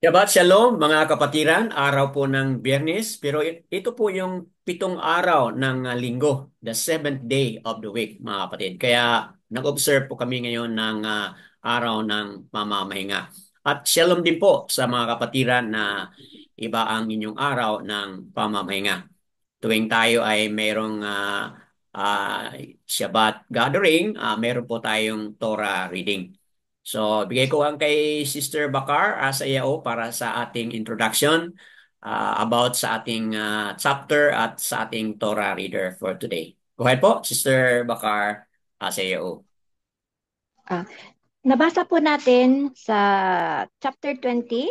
Shabbat Shalom mga kapatiran, araw po ng Biyernes, pero ito po yung pitong araw ng linggo, the seventh day of the week mga kapatid. Kaya nag-observe po kami ngayon ng araw ng mamamahinga. At shalom din po sa mga kapatiran na iba ang inyong araw ng pamamahinga. Tuwing tayo ay mayroong Shabbat gathering, meron po tayong Torah reading. So, bigay ko ang kay Sister Bakar sa iyo para sa ating introduction about sa ating chapter at sa ating Torah reader for today. Go ahead po, Sister Bakar sa iyo. Ah, Nabasa po natin sa chapter 20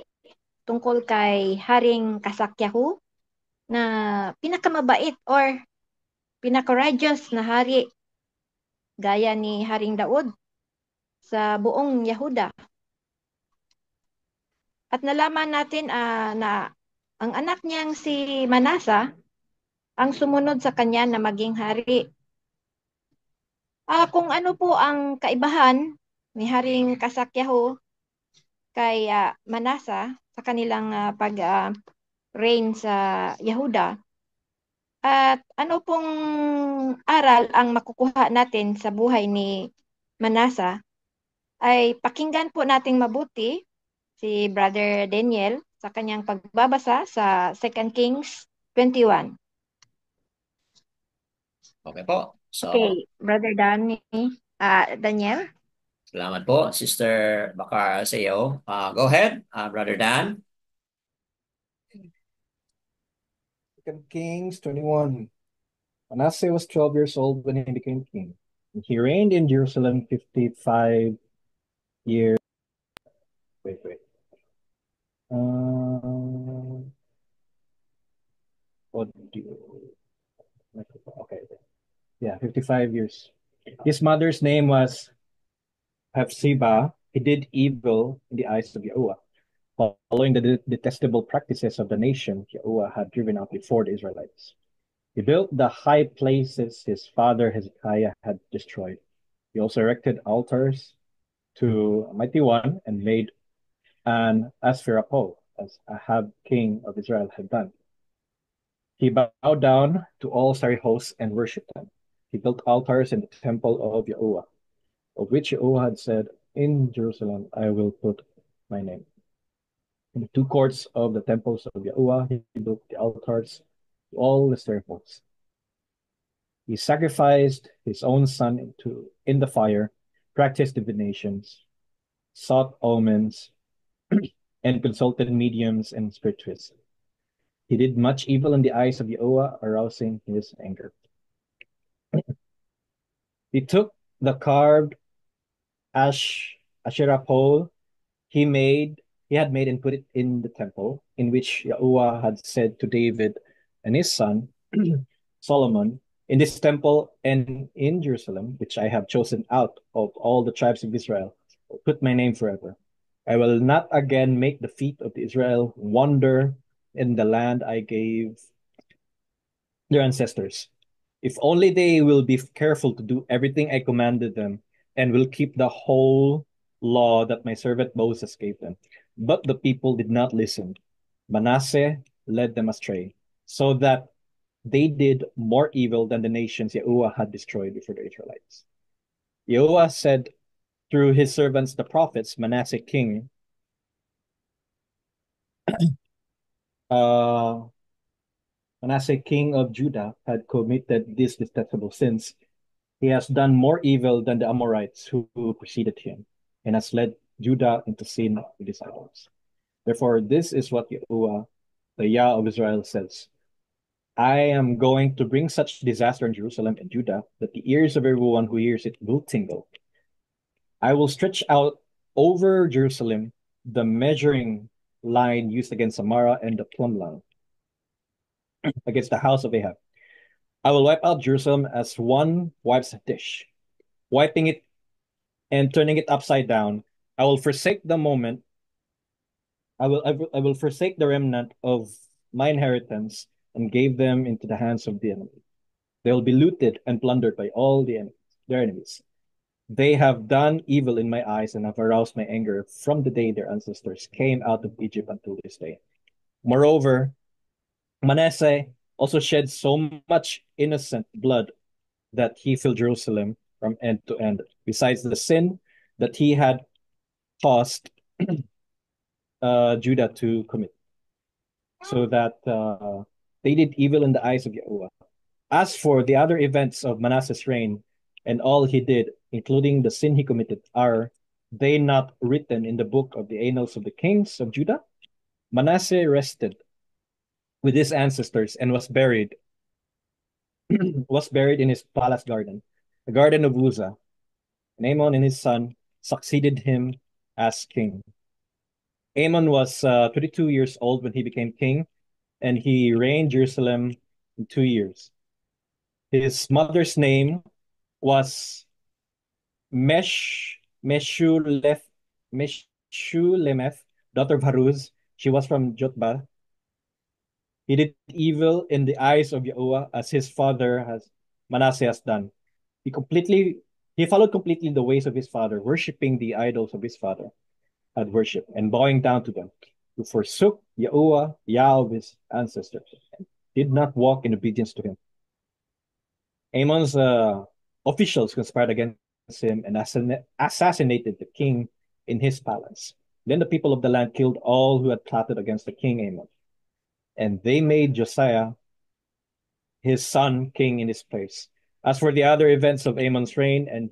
tungkol kay Haring Kasakyahu na pinakamabait or pinaka-righteous na hari gaya ni Haring Daud sa buong Yahuda. At nalaman natin na ang anak niyang si Manasa ang sumunod sa kanya na maging hari. Kung ano po ang kaibahan ni Haring Kasakyahu kay Manasa sa kanilang pag-reign sa Yahuda. At ano pong aral ang makukuha natin sa buhay ni Manasa ay pakinggan po nating mabuti si Brother Daniel sa kanyang pagbabasa sa 2 Kings 21. Okay po. So, Okay, Brother Daniel. salamat po, Sister Bakar sa iyo. Go ahead, Brother Dan. Second Kings 21. Manasseh was 12 years old when he became king. And he reigned in Jerusalem 55 years. Wait. Uh, what do you... Okay. Yeah, 55 years. His mother's name was Hephzibah. He did evil in the eyes of Yahuwah. Following the detestable practices of the nation Yahuwah had driven out before the Israelites. He built the high places his father Hezekiah had destroyed. He also erected altars to Mighty One and made an Asherah pole, as Ahab, king of Israel, had done. He bowed down to all starry hosts and worshipped them. He built altars in the temple of Yahuwah, of which Yahuwah had said, "In Jerusalem I will put my name." In the two courts of the temples of Yahuwah, he built the altars to all the starry hosts. He sacrificed his own son in the fire, practiced divinations, sought omens, and consulted mediums and spiritists. He did much evil in the eyes of Yahuwah, arousing his anger. He took the carved Asherah pole he had made and put it in the temple, in which Yahuwah had said to David and his son Solomon, "In this temple and in Jerusalem, which I have chosen out of all the tribes of Israel, will put my name forever. I will not again make the feet of Israel wander in the land I gave their ancestors. If only they will be careful to do everything I commanded them and will keep the whole law that my servant Moses gave them." But the people did not listen. Manasseh led them astray, so that they did more evil than the nations Yahuwah had destroyed before the Israelites. Yahuwah said through his servants the prophets, uh, Manasseh king of Judah had committed these detestable sins. He has done more evil than the Amorites who preceded him, and has led Judah into sin with his idols. Therefore, this is what Yahuwah, the Yah of Israel, says: I am going to bring such disaster in Jerusalem and Judah that the ears of everyone who hears it will tingle. I will stretch out over Jerusalem the measuring line used against Samara and the plumb line against the house of Ahab. I will wipe out Jerusalem as one wipes a dish, wiping it and turning it upside down. I will forsake the moment. I will forsake the remnant of my inheritance and gave them into the hands of the enemy. They will be looted and plundered by all their enemies. They have done evil in my eyes and have aroused my anger from the day their ancestors came out of Egypt until this day. Moreover, Manasseh also shed so much innocent blood that he filled Jerusalem from end to end, besides the sin that he had caused Judah to commit, so that they did evil in the eyes of Yahweh. As for the other events of Manasseh's reign and all he did, including the sin he committed, are they not written in the book of the annals of the kings of Judah? Manasseh rested with his ancestors and was buried in his palace garden, the garden of Uzzah. And Amon and his son succeeded him as king. Amon was 22 years old when he became king, and he reigned Jerusalem in 2 years. His mother's name was Meshuleth, Meshulemeth, daughter of Haruz. She was from Jotbah. He did evil in the eyes of Yahweh as his father has Manasseh has done. He completely he followed completely the ways of his father, worshipping the idols of his father had worshipped and bowing down to them. Who forsook Yahweh, Yah of his ancestors, and did not walk in obedience to him. Amon's officials conspired against him and assassinated the king in his palace. Then the people of the land killed all who had plotted against the king Amon, and they made Josiah, his son, king in his place. As for the other events of Amon's reign and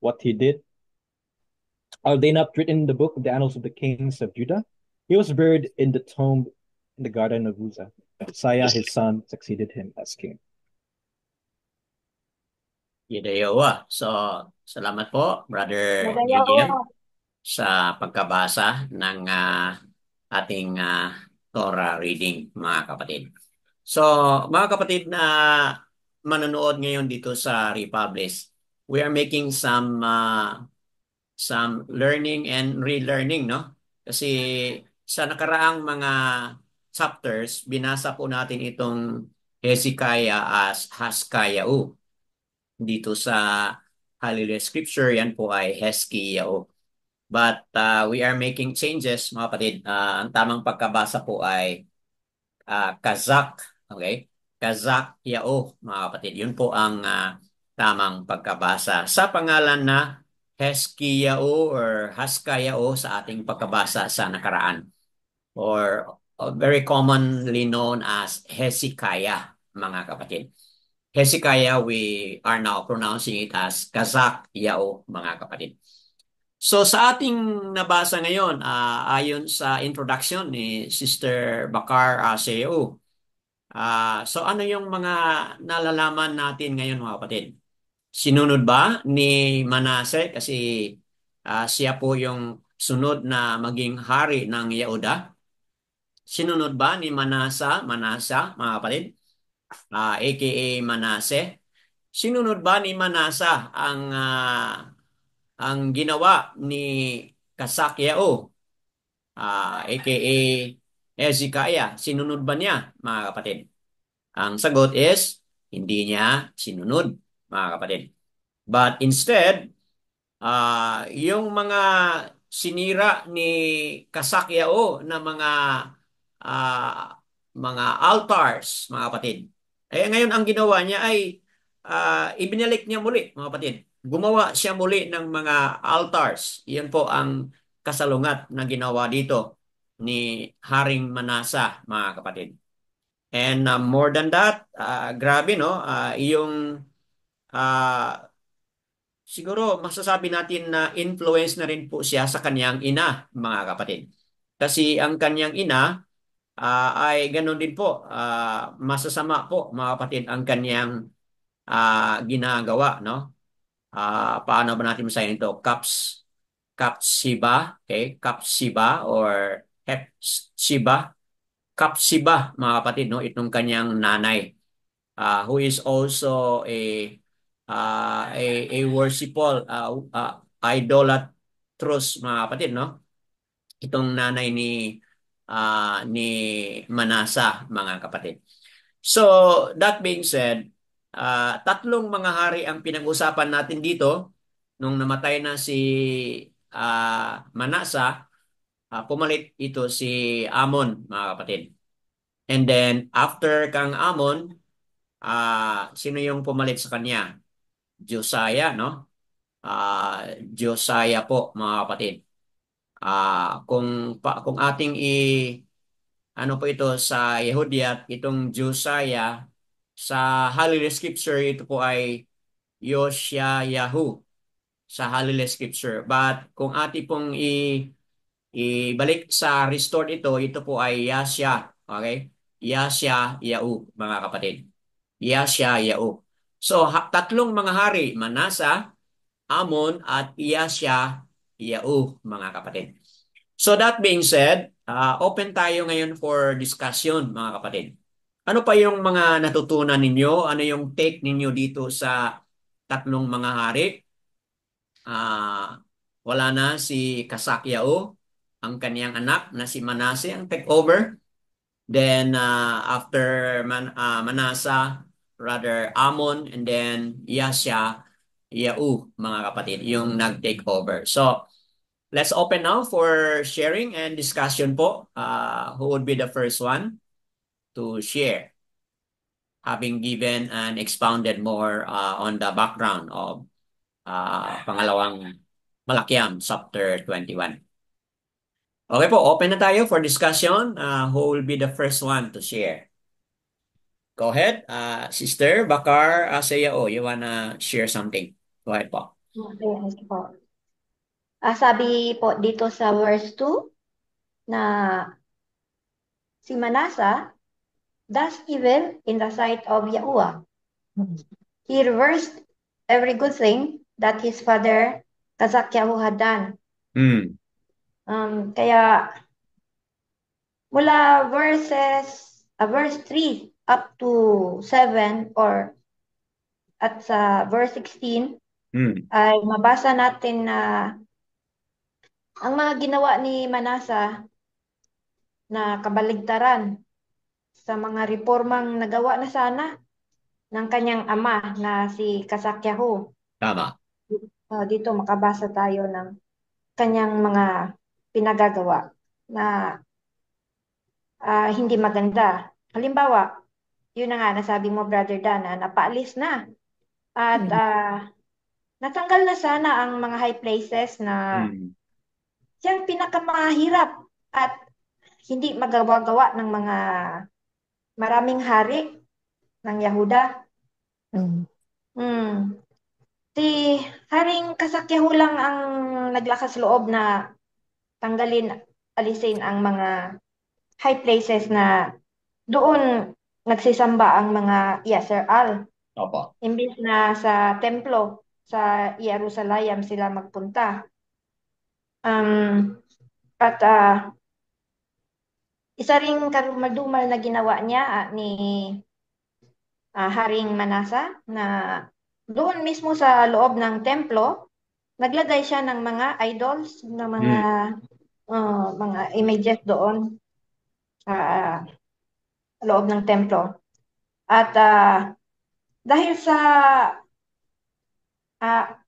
what he did, are they not written in the book of the annals of the kings of Judah? He was buried in the tomb in the garden of Uzzah. Josiah, his son, succeeded him as king. Gideowa. So, salamat po, Brother Nagayawa. JM, sa pagkabasa ng ating Torah reading, mga kapatid. So, mga kapatid na manonood ngayon dito sa Republish, we are making some learning and relearning, no? Kasi sa nakaraang mga chapters, binasa po natin itong Hezekiah as Haskayao. Dito sa Hallelujah Scripture, yan po ay Hezekiah. But we are making changes, mga kapatid. Ang tamang pagkabasa po ay Kazak. Okay? Kazak Yao, mga kapatid. Yun po ang tamang pagkabasa. Sa pangalan na Heskiyao or Haskayao sa ating pagkabasa sa nakaraan. Or very commonly known as Hezekiah, mga kapatid. Hezekiah, we are now pronouncing it as Kazak Yao, mga kapatid. So sa ating nabasa ngayon, ayon sa introduction ni Sister Bakar Aseo, so ano yung mga nalalaman natin ngayon, mga kapatid? Sinunod ba ni Manasseh kasi siya po yung sunod na maging hari ng Yehuda? Sinunod ba ni Manasa, mga kapatid? AKA Manasseh? Sinunod ba ni Manasa ang ginawa ni Kasakyao, aka Hezekiah? Sinunod ba niya, mga kapatid? Ang sagot is, hindi niya sinunod, mga kapatid. But instead, yung mga sinira ni Kasakyao na mga altars, mga kapatid. Eh ngayon ang ginawa niya ay ibinalik niya muli, mga kapatid. Gumawa siya muli ng mga altars. Iyan po ang kasalungat na ginawa dito ni Haring Manasa, mga kapatid. And more than that, grabe no, yung siguro masasabi natin na influence na rin po siya sa kanyang ina, mga kapatid. Kasi ang kanyang ina ay ganoon din po, masasama po, mga kapatid, ang kanyang ginagawa, no? Paano ba natin masahin ito? Kapsiba, okay? Kapsiba or Hepsiba. Kapsiba, mga kapatid, no? Itong kanyang nanay, who is also a worshipful, idolatrous, mga kapatid, no? Itong nanay ni Manasa, mga kapatid. So, that being said, tatlong mga hari ang pinag-usapan natin dito. nung namatay na si Manasa, pumalit ito si Amon, mga kapatid. And then, after kang Amon, sino yung pumalit sa kanya? Josiah, no? Josiah po, mga kapatid. Kung ating ano po ito sa Yehudyat, itong Josiah, sa Holy Scripture, ito po ay Yoshayahu sa Holy Scripture. But kung ating pong ibalik sa restored ito po ay Yasha. Okay? Yasha Yau, mga kapatid. Yasha Yau. So, tatlong mga hari, Manasa, Amon, at Yasha Yau, mga kapatid. So that being said, open tayo ngayon for discussion, mga kapatid. Ano pa yung mga natutunan ninyo? Ano yung take ninyo dito sa tatlong mga hari? Ah, wala na si Kasakyao, ang kaniyang anak na si Manase ang take over. Then after Manasa, rather Amon, and then Yasha, Yau, mga kapatid, yung nag-take over. So, let's open now for sharing and discussion po. Who would be the first one to share, having given and expounded more on the background of pangalawang Malakiam, chapter 21. Okay po, open na tayo for discussion. Who will be the first one to share? Go ahead. Sister Bakar Asayao, you wanna share something? Go ahead po. Okay, po. Sabi po dito sa verse 2 na si Manasa does evil in the sight of Yahuwah. He reversed every good thing that his father Kazakyahu had done. Hmm. Kaya mula verse 3 up to 7 or at sa verse 16 ay mabasa natin na ang mga ginawa ni Manasa na kabaligtaran sa mga reformang nagawa na sana ng kanyang ama na si Kasakyahu. Tama. Dito makabasa tayo ng kanyang mga pinagagawa na hindi maganda. Halimbawa, yun na nga nasabi mo, Brother Dan, na napaalis na at natanggal na sana ang mga high places na siyang pinakamahirap at hindi magawa-gawa ng mga maraming hari ng Yahuda. Si Haring Kasakyahu lang ang naglakas loob na tanggalin, alisin ang mga high places na doon nagsisamba ang mga Yasser-al. Opo. Imbis na sa templo sa Jerusalem sila magpunta. At isa ring karumal-dumal na ginawa niya ni Haring Manasa na doon mismo sa loob ng templo, naglagay siya ng mga idols, ng mga images doon sa loob ng templo. At dahil sa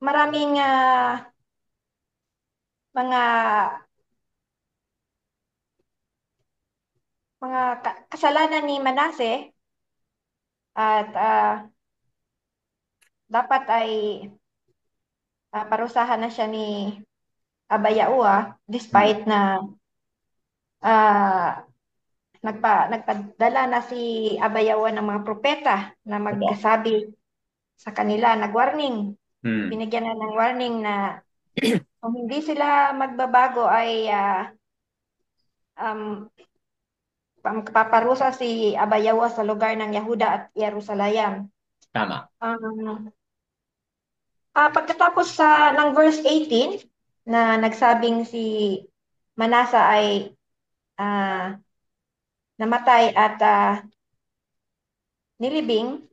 maraming mga kasalanan ni Manase at dapat ay parusahan na siya ni Abayaua despite na nagpadala na si Abayaua ng mga propeta na magsabi sa kanila, nag-warning. Binigyan na ng warning na kung hindi sila magbabago ay paparusa si Abayawa sa lugar ng Yahuda at Jerusalem. Tama. Pagkatapos ng verse 18 na nagsabing si Manasa ay namatay at nilibing,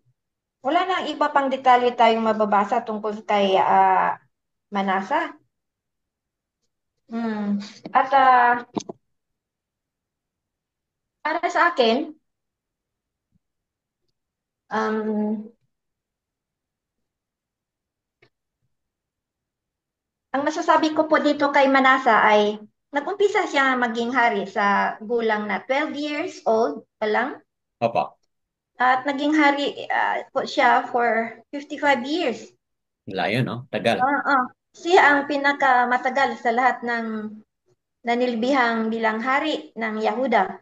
wala na iba pang detalye tayong mababasa tungkol kay Manasa. At para sa akin, ang masasabi ko po dito kay Manasa ay nag-umpisa siya maging hari sa gulang na 12 years old pa lang Opo. at naging hari po siya for 55 years. Layo, no? Tagal. Oo. Siya ang pinakamatagal sa lahat ng nanilbihang bilang hari ng Yahuda.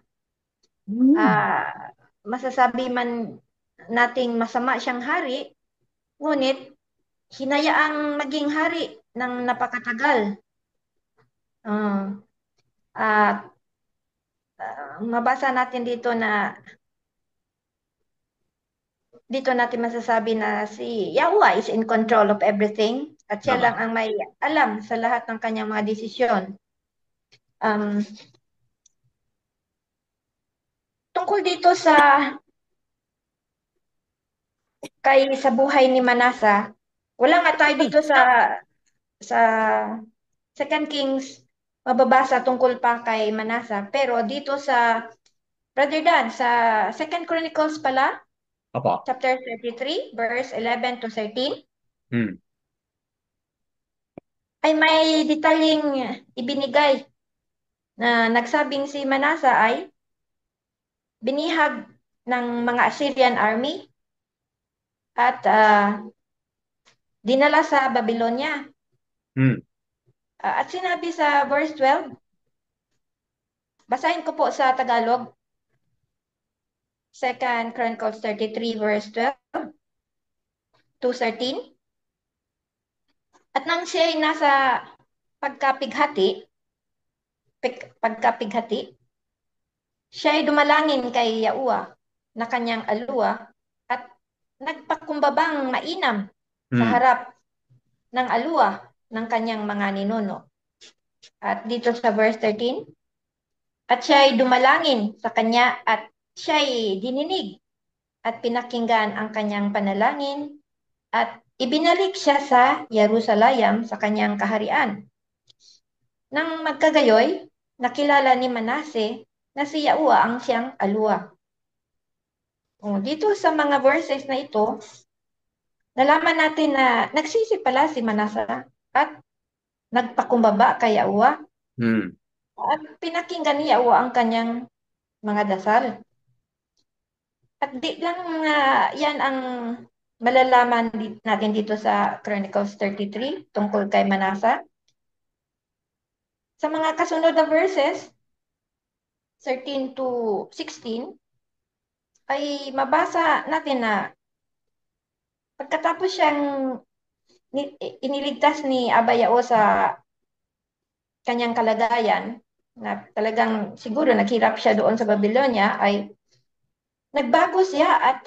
Masasabi man nating masama siyang hari, ngunit hinayaang maging hari ng napakatagal. At mabasa natin dito natin masasabi na si Yahweh is in control of everything at siya lang Tama. ang may alam sa lahat ng kanyang mga desisyon. Tungkol dito sa buhay ni Manasa, wala nga tayo dito sa Second Kings mababasa tungkol pa kay Manasa, pero dito sa Brother Dan, sa Second Chronicles pala, Opo. chapter 33, verse 11 to 13, ay may detalyeng ibinigay na nagsabing si Manasa ay binihag ng mga Assyrian army at dinala sa Babylonia. At sinabi sa verse 12, basahin ko po sa Tagalog, Second Chronicles 33 verse 12 to 13. At nang siya ay nasa pagkapighati, siya ay dumalangin kay Yahuwah na kanyang aluwa at nagpakumbabang mainam sa harap ng aluwa ng kanyang mga ninuno. At dito sa verse 13, at siya ay dumalangin sa kanya at siya ay dininig at pinakinggan ang kanyang panalangin at ibinalik siya sa Jerusalem sa kanyang kaharian. Nang magkagayoy, nakilala ni Manase na si Yahuwah ang siyang aluwa. Dito sa mga verses na ito, nalaman natin na nagsisi pala si Manasa at nagpakumbaba kay Yahuwah. At pinakinggan ni Yahuwah ang kanyang mga dasal. At di lang yan ang malalaman natin dito sa Chronicles 33 tungkol kay Manasa. Sa mga kasunod na verses, 13 to 16, ay mabasa natin na pagkatapos siyang iniligtas ni Abayao sa kanyang kalagayan, na talagang siguro naghirap siya doon sa Babylonia, ay nagbago siya at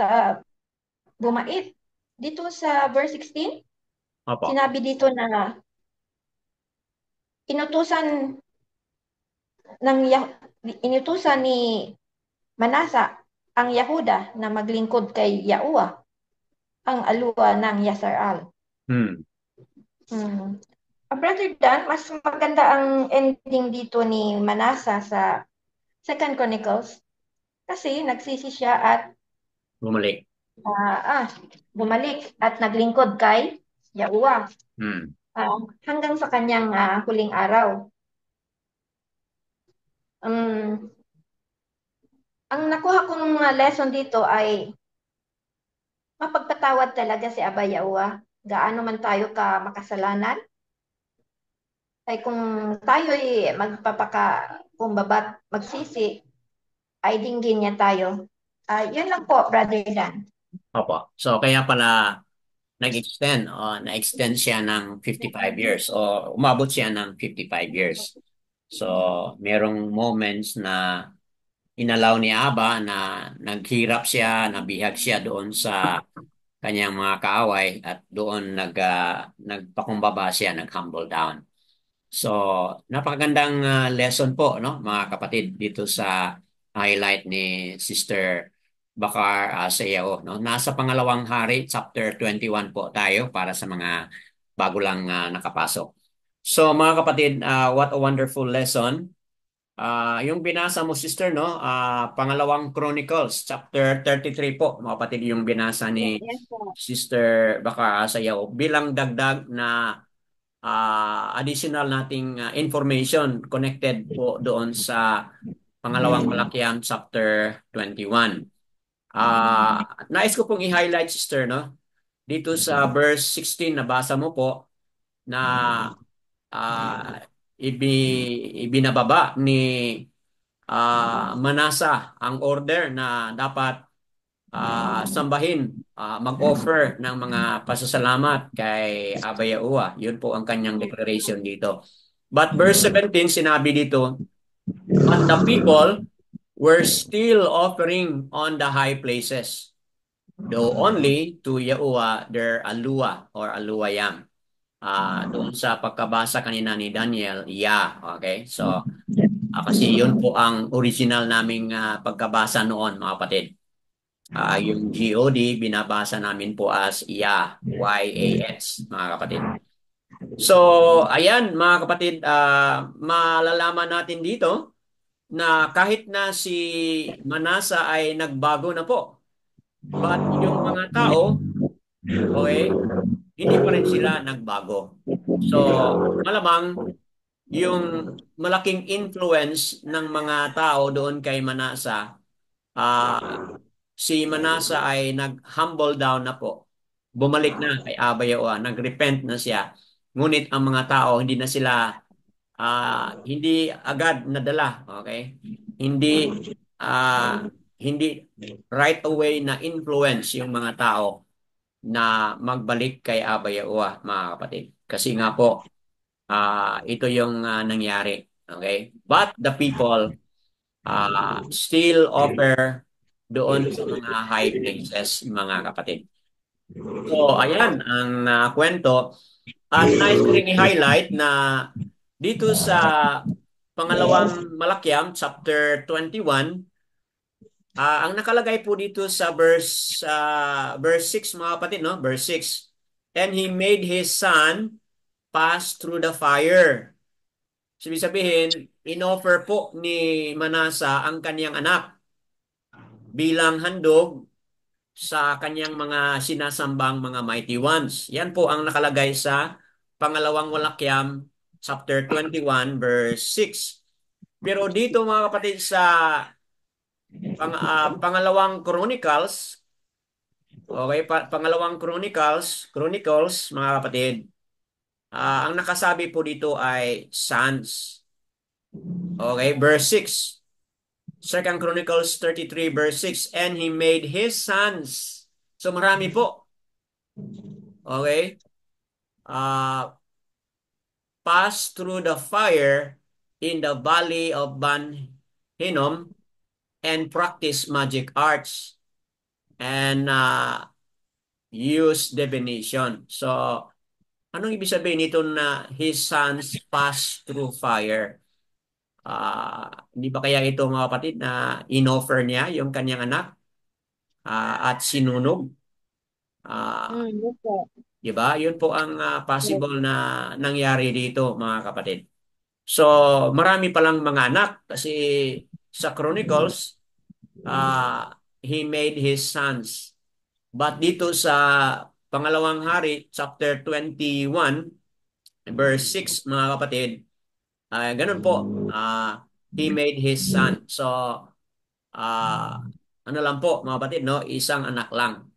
bumait. Dito sa verse 16, sinabi dito na inutusan ni Manasa ang Yahuda na maglingkod kay Yahuwah, ang aluwa ng Yasar-al. Brother Dan, mas maganda ang ending dito ni Manasa sa Second Chronicles kasi nagsisi siya at bumalik at naglingkod kay Yahuwah hanggang sa kanyang huling araw. Ang nakuha kong lesson dito ay mapagpatawad talaga si Aba Yahuwah. Gaano man tayo ka makasalanan, ay kung tayo'y magpapakakumbabat, magsisi, ay dinggin niya tayo. Yun lang po, Brother Dan. Opo. So, kaya pala na-extend siya ng 55 years o umabot siya ng 55 years. So, merong moments na inalaw ni Aba na naghirap siya, nabihag siya doon sa kanyang mga kaaway at doon nagpakumbaba siya, nag-humble down. So, napakagandang lesson po, no, mga kapatid, dito sa highlight ni Sister Bakar Sayao, no? Nasa pangalawang hari, chapter 21 po tayo para sa mga bago lang nakapasok. So, mga kapatid, what a wonderful lesson. Yung binasa mo, sister, no? Pangalawang Chronicles, chapter 33 po, mga kapatid, yung binasa ni Yes, po. Sister Bakar Sayao bilang dagdag na additional nating information connected po doon sa pangalawang Malakiam chapter 21. Nais ko pong i-highlight, sister, no? Dito sa verse 16, nabasa mo po na ah, ibinababa ni Manasa ang order na dapat sambahin, mag-offer ng mga pasasalamat kay Abba Yahuwah. Yun po ang kanyang declaration dito. But verse 17, sinabi dito, but the people were still offering on the high places, though only to Yahuwah their Alua or Aluayam. Doon sa pagkabasa kanina ni Daniel, yeah. Okay? So, kasi yun po ang original naming pagkabasa noon, mga kapatid. Yung God, binabasa namin po as YA, Y-A-S, mga kapatid. So, ayan, mga kapatid, malalaman natin dito na kahit na si Manasa ay nagbago na po, but yung mga tao, okay, hindi pa rin sila nagbago. So, malamang yung malaking influence ng mga tao doon kay Manasa, ah, si Manasa ay nag-humble down na po. Bumalik na kay Abba Yahuwah, nag-repent na siya. Ngunit ang mga tao hindi na sila hindi agad nadala, okay? Hindi right away na influence yung mga tao na magbalik kay Abba Yahuwah, mga kapatid. Kasi nga po, ito yung nangyari, okay? But the people still offer doon sa mga high places, mga kapatid. So, ayan ang kwento. At nais ko rin i-highlight na dito sa pangalawang Malakiam, chapter 21, ang nakalagay po dito sa verse 6, mga kapatid, no? Verse 6. And he made his son pass through the fire. Sabi sabihin, inoffer po ni Manasa ang kanyang anak bilang handog sa kanyang mga sinasambang mga mighty ones. Yan po ang nakalagay sa pangalawang Walakyam, chapter 21, verse 6. Pero dito, mga kapatid, sa pangalawang Chronicles, okay, pangalawang Chronicles, mga kapatid, ang nakasabi po dito ay sons. Okay, verse 6. Second Chronicles 33 verse 6, and he made his sons. So marami po. Okay? Uh, pass through the fire in the valley of Ban Hinnom and practice magic arts and use divination. So, anong ibig sabihin nito na his sons pass through fire? Hindi ba kaya ito, mga kapatid, na inoffer niya yung kanyang anak at sinunog? Yes po. Di ba? Yun po ang Yes. possible na nangyari dito, mga kapatid. So, marami palang mga anak kasi sa Chronicles, he made his sons. But dito sa Pangalawang Hari, chapter 21, verse 6, mga kapatid, ganun po, he made his son. So, ano lang po, mga kapatid, no? Isang anak lang.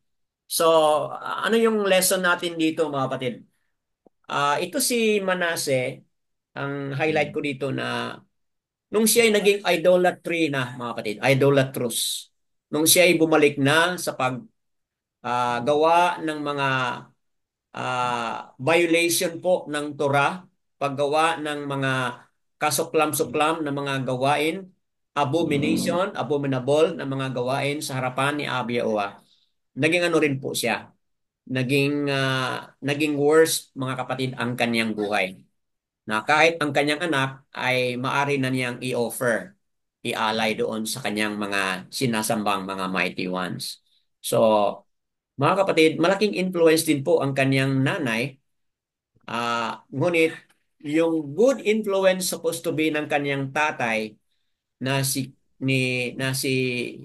So, ano yung lesson natin dito, mga kapatid? Ito si Manase, ang highlight ko dito na nung siya ay naging idolatry na, mga kapatid, idolatrous. Nung siya ay bumalik na sa paggawa ng mga violation po ng Torah, paggawa ng mga kasuklam-suklam na mga gawain, abominable na mga gawain sa harapan ni Abiyaoa. Naging ano rin po siya, naging worst, mga kapatid, ang kanyang buhay. Na kahit ang kanyang anak ay maari na niyang i-offer, i-alay doon sa kanyang mga sinasambang mga mighty ones. So, mga kapatid, malaking influence din po ang kanyang nanay. Ngunit yung good influence supposed to be ng kanyang tatay na si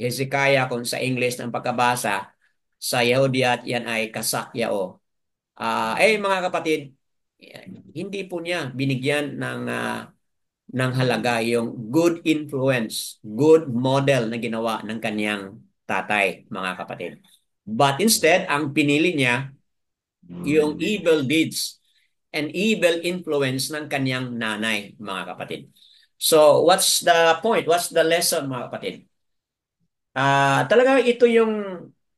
Hezekiah, kung sa English ng pagkabasa, sa Yahudiat yan ay Kasakyao. Mga kapatid, hindi po niya binigyan ng halaga yung good influence, good model na ginawa ng kanyang tatay, mga kapatid. But instead, ang pinili niya yung evil deeds and evil influence ng kanyang nanay, mga kapatid. So, what's the point? What's the lesson, mga kapatid? Talagang ito yung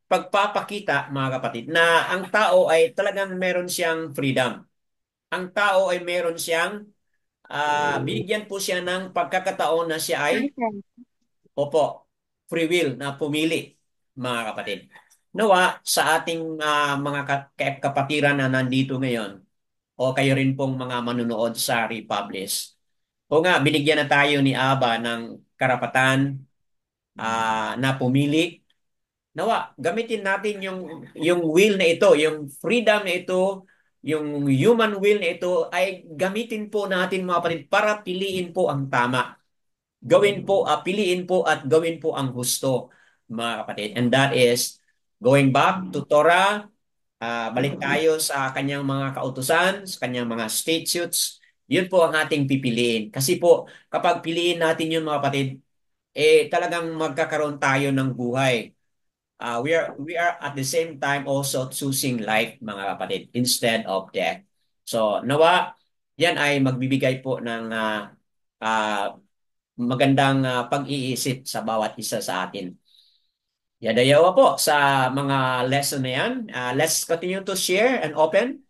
pagpapakita, mga kapatid, na ang tao ay talagang meron siyang freedom. Ang tao ay meron siyang, binigyan po siya ng pagkakataon na siya ay, opo, free will na pumili, mga kapatid. Nawa, sa ating mga kapatiran na nandito ngayon, o kayo rin pong mga manunood sa Republish, o nga, binigyan na tayo ni Aba ng karapatan na pumili. Nawa, gamitin natin yung will na ito, yung freedom na ito, yung human will na ito ay gamitin po natin, mga kapatid, para piliin po ang tama. Gawin po, piliin po at gawin po ang gusto, mga kapatid. And that is going back to Torah, balik tayo sa kanyang mga kautusan, sa kanyang mga statutes. Yun po ang ating pipiliin. Kasi po, kapag piliin natin yun, mga kapatid, talagang magkakaroon tayo ng buhay. We are at the same time also choosing life, mga kapatid, instead of death. So nawa yan ay magbibigay po ng magandang pag-iisip sa bawat isa sa atin. Yadayawa po sa mga lesson na yan. Let's continue to share and open.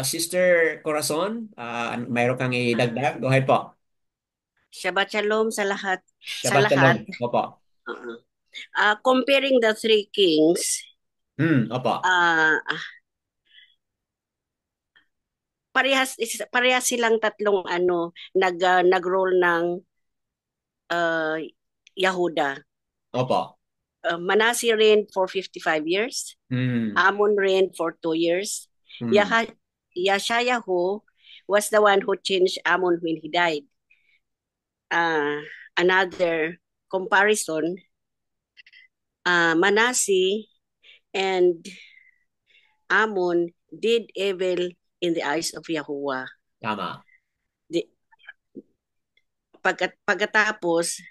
Sister Corazon, mayroon kang Ah, idagdag? Go ahead po. Shabbat Shalom sa lahat. Sa Shabbat lahat. Shalom. Opo. Uh, Comparing the three kings, Opo. parehas silang tatlong nag-role ng Yahuda. Opo. Manasseh reigned for 55 years. Amon reigned for 2 years. Yashayahu was the one who changed Amon when he died. Another comparison, Manasseh and Amon did evil in the eyes of Yahuwah. Tama. Pagkatapos,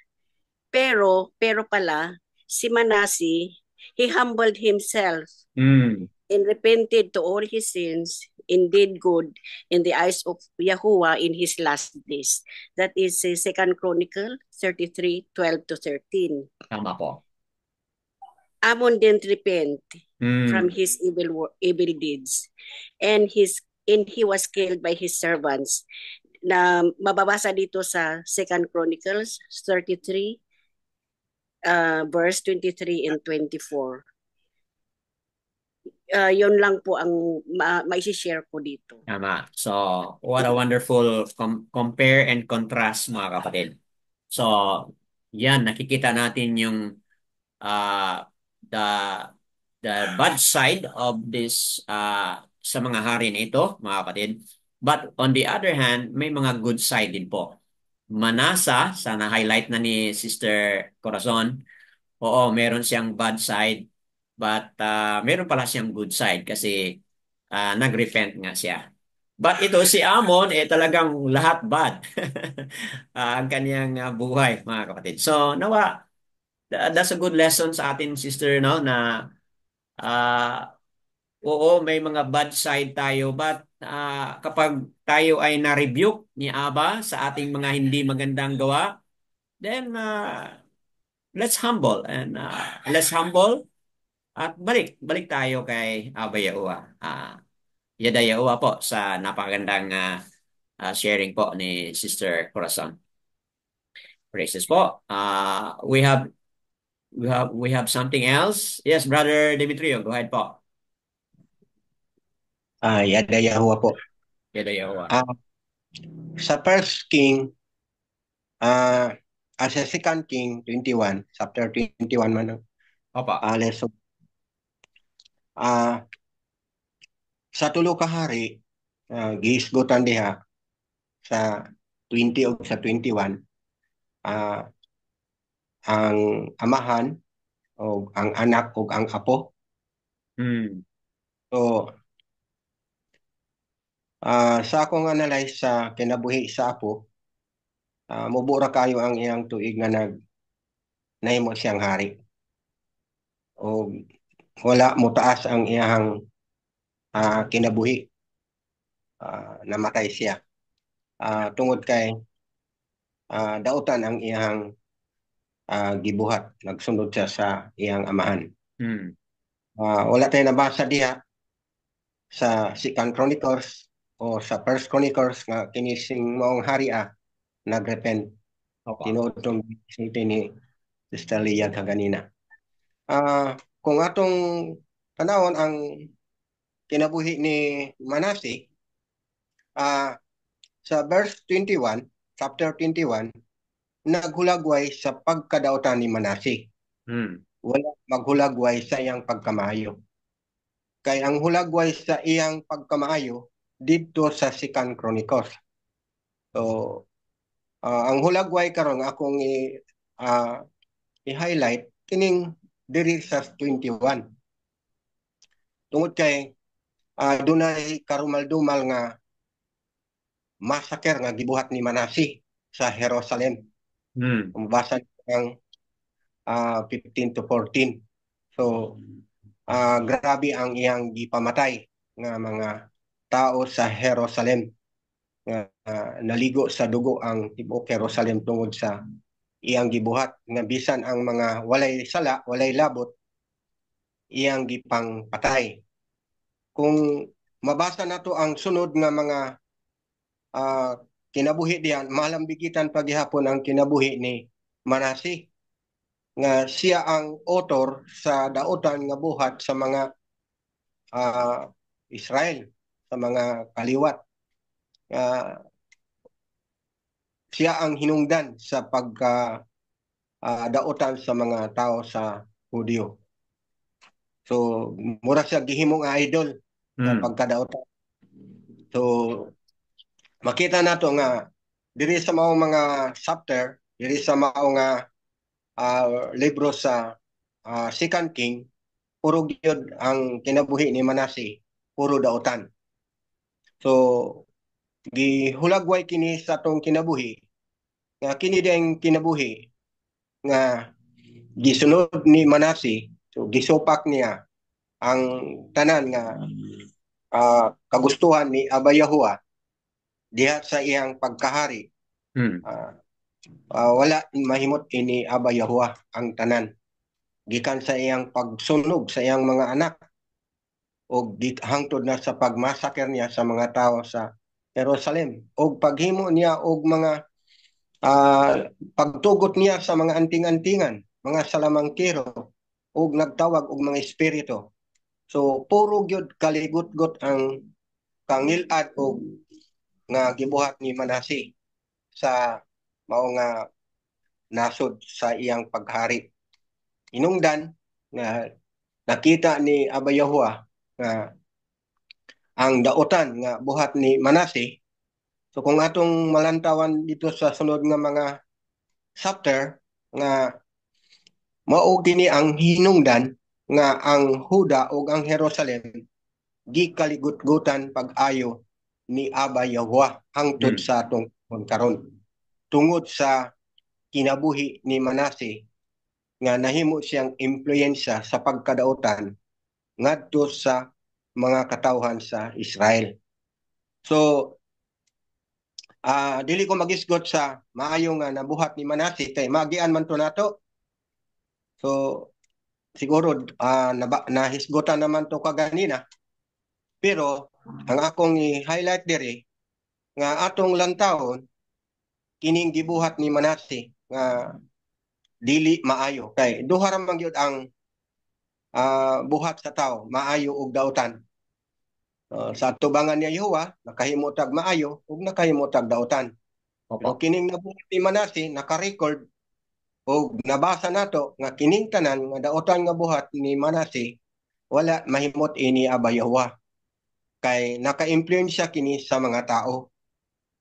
pero pala, si Manasseh, he humbled himself and repented to all his sins and did good in the eyes of Yahuwah in his last days. That is 2 Chronicle 33:12-13. Tama po. Amon didn't repent from his evil deeds, and he was killed by his servants. Na mababasa dito sa 2 Chronicles 33 verse 23 and 24. Yun lang po ang ma-share ko dito. Tama. So, what a wonderful compare and contrast, mga kapatid. So, yan, nakikita natin yung uh, the the bad side of this sa mga hari na ito, mga kapatid. But on the other hand, may mga good side din po. Manasa, sana highlight na ni Sister Corazon, oo, meron siyang bad side, but meron pala siyang good side kasi nag-repent nga siya. But ito si Amon, talagang lahat bad. Ang kaniyang buhay, mga kapatid. So, nawa, that's a good lesson sa atin, sister, no, na oo, may mga bad side tayo, but kapag tayo ay na-rebuke ni Aba sa ating mga hindi magandang gawa, then let's humble at balik tayo kay Aba Yahuwah. Yada Yahuwah po sa napakagandang sharing po ni Sister Corazon. Praises po. We have something else. Yes, Brother Demetrio, go ahead po. Yada Yahuwah po. Yada Yahuwah. Sa First King, sa Second King 21, chapter 21 man Opa. lesson. Sa tulo ka hari, giisgutan diha sa 20 o sa 21, ang amahan o ang anak o ang apo. So Sa akong analyze sa kinabuhi sa Apo, mubura kayo ang iyang tuig nga nahimo siyang hari. O wala mo taas ang iyang kinabuhi. Namatay siya. Tungod kay dautan ang iyang gibuhat. Nagsunod siya sa iyang amahan. Wala tayo nabasa diha sa Second Chronicles o sa First Chronicles nga kinising maong hari nagrepent. Tinuod tong sinti ni Sister Leah kaganina. Kung atong tanawon ang kinabuhi ni Manase, sa verse 21, chapter 21, naghulagway sa pagkadautan ni Manase. Wala maghulagway sa iyang pagkamayo. Kay ang hulagway sa iyang pagkamaayo dito sa Second Chronicles. So, ang hulagway karon akong i-highlight kining diri sa 21. Tungod kay dunay karumal-dumal nga massacre nga gibuhat ni Manase sa Jerusalem. Mabasa ng 15 to 14. So, grabe ang iyang gipamatay nga mga tao sa Jerusalem. Naligo sa dugo ang tibuok Jerusalem tungod sa iyang gibuhat nga bisan ang mga walay sala, walay labot, iyang gipang patay. Kung mabasa nato ang sunod nga mga kinabuhi diyan, malambigitan paghihapon ang kinabuhi ni Manase nga siya ang author sa dautan nga buhat sa mga Israel, sa mga kaliwat. Siya ang hinungdan sa dautan sa mga tao sa Hudyo. So, mura siya gihimong idol sa pagkadautan. So, makita nato nga diri sa maong mga chapter, diri sa maong nga libro sa Second King, puro gyud ang kinabuhi ni Manase, puro dautan. So, gihulagway kini sa atong kinabuhi nga kini ding kinabuhi nga gisunod ni Manase. So, gisupak niya ang tanan nga kagustuhan ni Aba Yahuwah diha sa iyang pagkahari. Wala mahimot ini Aba Yahuwah ang tanan. Gikan sa iyang pagsunog sa iyang mga anak o hangtod na sa pagmasaker niya sa mga tao sa Jerusalem o paghimo niya og mga pagtugot niya sa mga anting-antingan, mga salamangkero o nagtawag og mga espiritu. So puro gyud kaligut-gut ang kangilad o nga gibuhat ni Manase sa mao nga nasod sa iyang paghari. Inungdan nga nakita ni Aba Yahuwah nga ang dautan nga buhat ni Manase. So kung atong malantawan dito sa sunod nga mga chapter nga mao gini ang hinungdan nga ang Huda ug ang Jerusalem gikaligut-gutan pag-ayo ni Aba Yahuwah hangtod sa atong karon. Tungod sa kinabuhi ni Manase nga nahimo siyang impluwensya sa pagkadautan ngadto sa mga katawhan sa Israel. So, dili ko magisgot sa maayo nga nabuhat ni Manase kay magian man to nato. So, siguro nahisgotan naman to kaganina. Pero, ang akong i-highlight diri nga atong lantawon kining gibuhat ni Manase nga dili maayo kay duha ra man gyud ang buhat sa tao, maayo ug dautan. Sa tubangan ni Yahuwah nakahimo tag maayo ug nakahimo tag dautan. O kining nabuhat ni Manase naka-record o nabasa nato nga kining tanan nga dautan nga buhat ni Manase wala mahimot ini Aba Yahuwah kay naka-impluwensya kini sa mga tao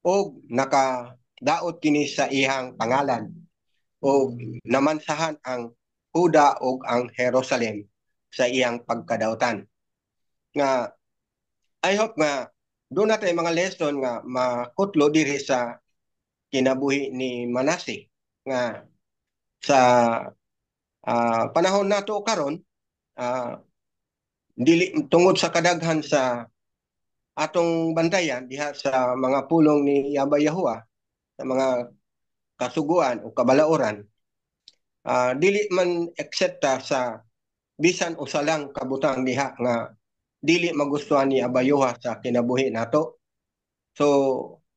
o naka-daot kini sa iyang pangalan o namansahan ang Huda o ang Jerusalem sa iyang pagkadautan. Nga I hope nga doon natin mga lesson nga makutlo diri sa kinabuhi ni Manase nga sa panahon nato karon, dili tungod sa kadaghan sa atong bantayan diha sa mga pulong ni Yaba Yahuwah, sa mga kasuguan o kabalauran, dili man aksepta sa bisan usa lang kabutang diha nga dili magustuhan ni Aba Yahuwah sa kinabuhi nato. So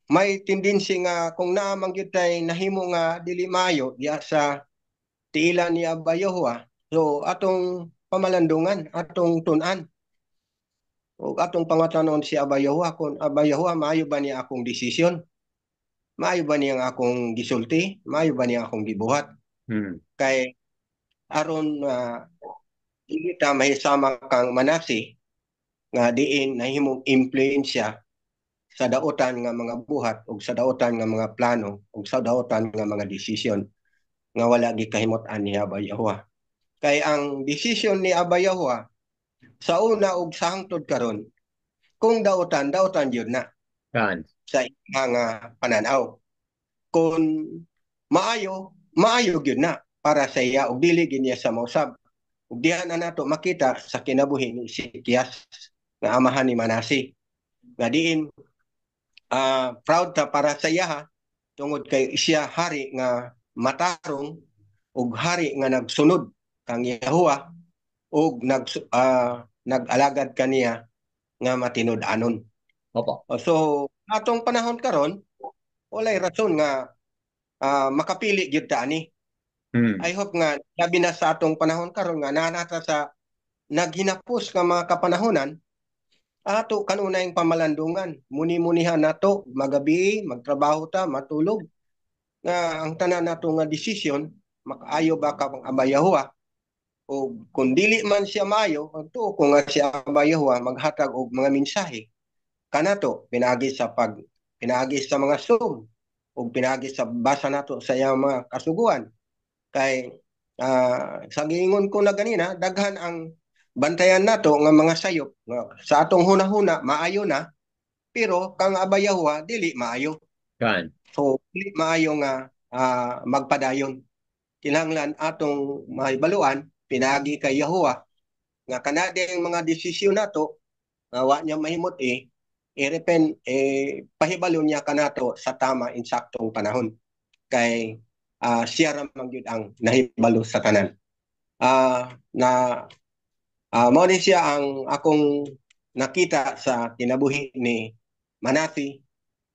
may tendency nga kung naamang gyud tay nahimo nga dili maayo diha sa tiila ni Aba Yahuwah, so atong pamalandungan, atong tun-an o atong pangatanon si Aba Yahuwah kung Aba Yahuwah maayo ba niya akong desisyon, maayo ba niya akong gisulti, maayo ba niya akong gibuhat. Kay aron dili ta mahisama kang Manase nga diin nahimong impluwensya sa daotan nga mga buhat o sa daotan nga mga plano o sa daotan nga mga desisyon nga wala gikahimot-an ni Aba Yahuwah. Kay ang desisyon ni Aba Yahuwah sa una ug sa hangtod karon, kung daotan gyud na sa mga pananaw. Kung maayo gyud na para sa iya ug dili gid niya sa mausab. Ug diha na nato makita sa kinabuhi ni Ezekias nga amahan ni Manase nga diin proud ta para sa iya tungod kay siya hari nga matarong ug hari nga nagsunod kang Yahuwah ug nag-alagad kaniya nga matinud-anon. Opo. So atong panahon karon walay rason nga makapili gyud ta ani. I hope nga labi na sa atong panahon karon nga nanata sa naghinapos nga mga kapanahonan, ato kanunay pamalandungan, muni-munihan nato magabi magtrabaho ta matulog nga ang tanan nato nga desisyon makaayo ba ka ang Aba Yahuwah, o kung dili man siya maayo adto ko nga si Aba Yahuwah maghatag og mga mensahe kanato pinaagi sa mga Zoom o pinaagi sa basa nato sa iyang mga kasuguan. Kay sa giingon ko na ganina, daghan ang bantayan nato nga mga sayop nga sa atong hunahuna maayo na, pero kang Aba Yahuwah dili maayo. So dili maayo nga magpadayon. Kinahanglan atong mahibaluan pinaagi kay Yahuwah nga kanading mga desisyon nato nga wa niya mahimot pahibalo niya kanato sa tama insaktong panahon. Kay siya ramang yun ang nahibalo sa tanan. Mao ni siya ang akong nakita sa kinabuhi ni Manase.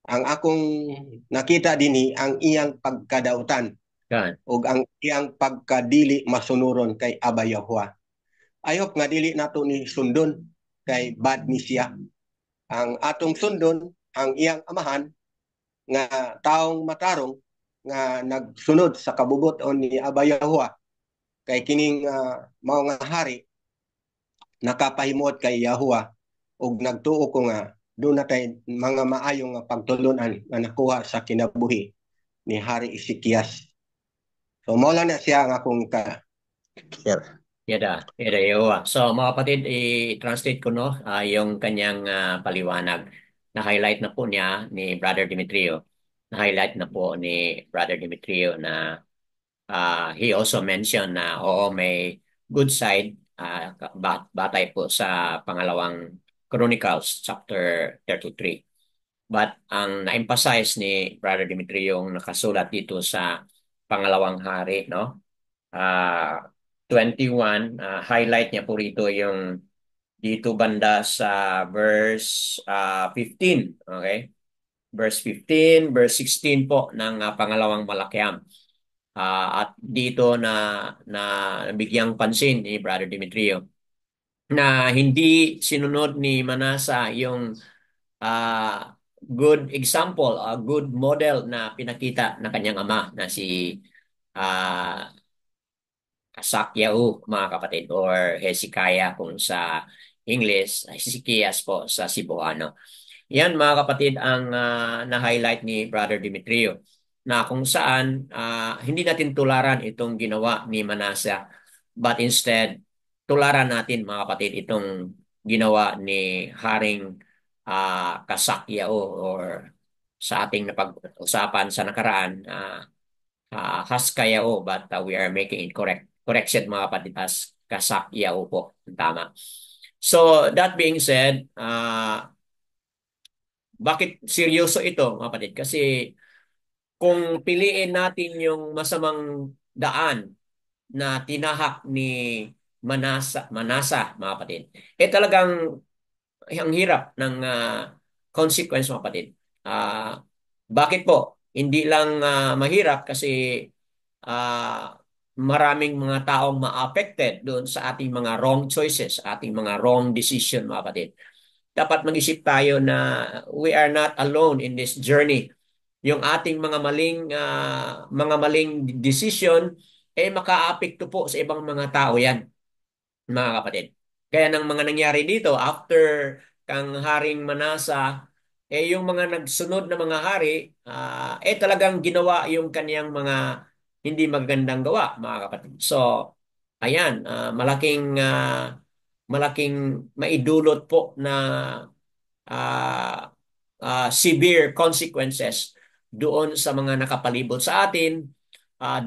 Ang akong nakita dinhi ang iyang pagkadautan ug ang iyang pagkadili masunuron kay Aba Yahuwah. I hope nga dili nato ni sundon kay bad ni siya. Ang atong sundon ang iyang amahan nga taong matarong nga nagsunod sa kabubuton ni Aba Yahuwah, kay kining mao nga hari nakapahimot kay Yahuwah ug nagtuo ko nga doon natay mga maayong nga pagtulunan nga nakuha sa kinabuhi ni Hari Ezekias. So mao lang na siya nga akong Yada, Yahuwah. So mga kapatid, i-translate ko no, yung kanyang paliwanag. Na-highlight na po niya ni Brother Demetrio. Na-highlight na po ni Brother Demetrio na he also mentioned na oo, may good side batay po sa pangalawang Chronicles chapter 33. But ang na-emphasize ni Brother Demetrio yung nakasulat dito sa pangalawang hari, no? 21, highlight niya po rito yung dito banda sa verse 15, okay? Verse 15, verse 16 po ng pangalawang Malakiam. At dito na bigyang pansin ni Brother Demetrio na hindi sinunod ni Manasa yung good example, good model na pinakita ng kanyang ama na si Sakyahu, mga kapatid, or Hezekiah kung sa English, Hezekias po sa Cebuano. Yan, mga kapatid, ang na-highlight ni Brother Demetrio na kung saan hindi natin tularan itong ginawa ni Manasa, but instead tularan natin, mga kapatid, itong ginawa ni Haring kasakyao or sa ating napag-usapan sa nakaraan, haskayao, but we are making it correction mga kapatid, as kasakyao po. Tama. So, that being said, bakit seryoso ito mga kapatid? Kasi kung piliin natin yung masamang daan na tinahak ni Manasa mga kapatid, talagang ang hirap ng consequence mga kapatid. Ah, bakit po? Hindi lang mahirap kasi maraming mga taong ma-affected doon sa ating mga wrong choices, ating mga wrong decision mga kapatid. Dapat mag-isip tayo na we are not alone in this journey. Yung ating mga maling decision makaapekto po sa ibang mga tao yan, mga kapatid. Kaya ng mga nangyari dito, after kang Haring Manasa, yung mga nagsunod na mga hari, talagang ginawa yung kaniyang mga hindi magandang gawa, mga kapatid. So, ayan, malaking maidulot po na ah, severe consequences doon sa mga nakapalibot sa atin,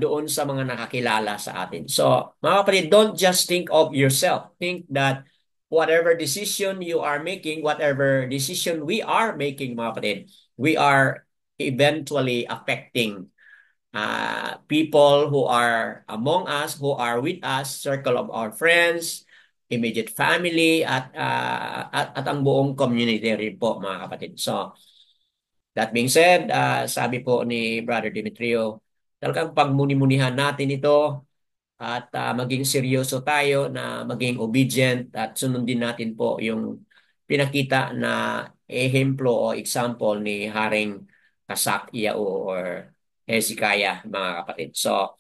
doon sa mga nakakilala sa atin. So, mga kapatid, don't just think of yourself. Think that whatever decision you are making, whatever decision we are making, mga kapatid, we are eventually affecting people who are among us, who are with us, circle of our friends, immediate family, at ang buong community rin po, mga kapatid. So, that being said, sabi po ni Brother Demetrio, talagang pagmuni-munihan natin ito at maging seryoso tayo na maging obedient at sundin natin po yung pinakita na ehemplo o example ni Haring Kasak Iyao or Hezekiah, mga kapatid. So,